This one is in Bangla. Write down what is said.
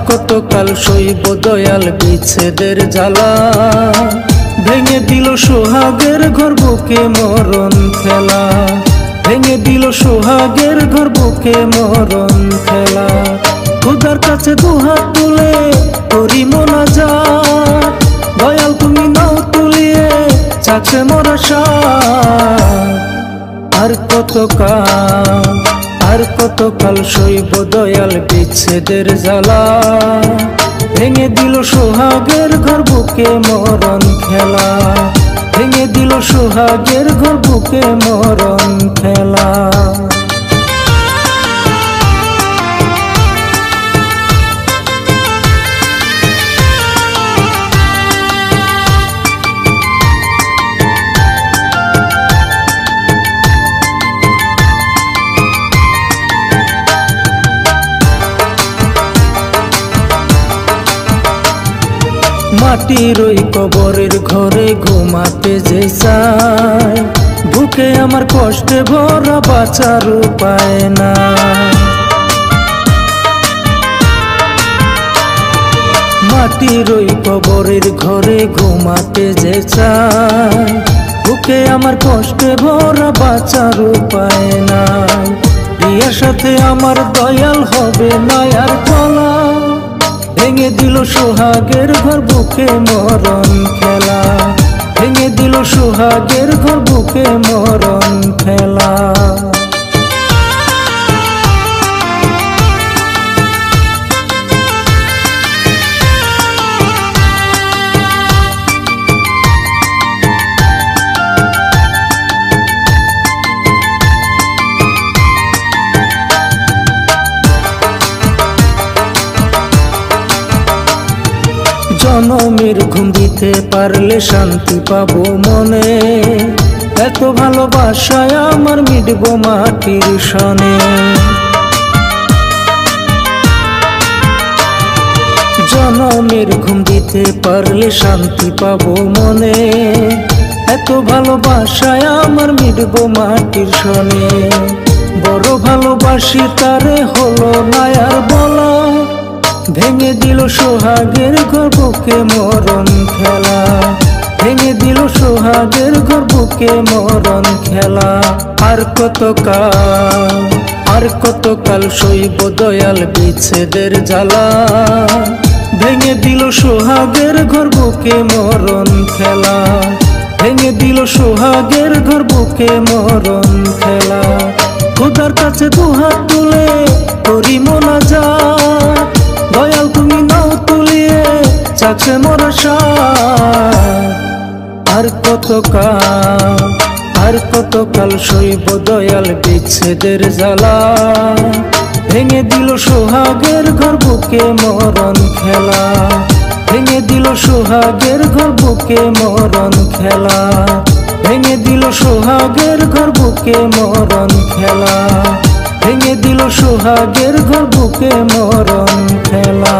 কতকাল সইব দয়াল বিচ্ছেদের জ্বালা। ভেঙে দিল সোহাগের ঘর বুকে মরণ খেলা, ভেঙে দিল সোহাগের ঘর বুকে মরণ খেলা। খোদার কাছে দুহাত তুলে করি মোনাজাত, দয়াল তুমি নাও তুলিয়ে চাচ্ছে মোর আশা। আর কতকাল সইব দয়াল বিচ্ছেদের জ্বালা। ভেঙে দিল সোহাগের ঘর বুকে মরণ খেলা, ভেঙে দিল সোহাগের ঘর বুকে মরণ খেলা। মাটির ওই কবরের ঘরে ঘুমাতে যে চাই, বুকে আমার কষ্টে ভরা বাঁচার উপায় না। মাটির ওই কবরের ঘরে ঘুমাতে যে চাই, বুকে আমার কষ্টে ভরা বাঁচার উপায় না। রিয়ার সাথে আমার দয়াল হবে নয়ার কলা, ভেঙে দিল সোহাগের ঘর বুকে মরণ খেলা, ভেঙে দিল সোহাগের ঘর বুকে মরণ খেলা। জনমের ঘুম দিতে পারলে শান্তি পাবো মনে, এত ভালোবাসায় আমার মিটবো মাটির সনে। জনমের ঘুম দিতে পারলে শান্তি পাবো মনে, এত ভালোবাসায় আমার মিটবো মাটির সনে। বড় ভালোবাসি তারে হলো না আর বলা, ভেঙে দিল সোহাগের ঘর বুকে মরণ খেলা, ভেঙে দিল সোহাগের ঘর বুকে মরণ খেলা। আর কতকাল সইব দয়াল বিচ্ছেদের জ্বালা। ভেঙে দিল সোহাগের ঘর বুকে মরণ খেলা, ভেঙে দিল সোহাগের ঘর বুকে মরণ খেলা। খোদার কাছে দুহাত তুলে করি মোনাজাত, দয়াল তুমি নাও তুলিয়ে চাচ্ছে মোর আশা। আর কতকাল সইব দয়াল বিচ্ছেদের জ্বালা। ভেঙে দিল সোহাগের ঘর বুকে মরণ খেলা, ভেঙে দিল সোহাগের ঘর বুকে মরণ খেলা, ভেঙে দিল সোহাগের ঘর বুকে মরণ খেলা, ভেঙে দিল সোহাগের ঘর বুকে মরণ খেলা।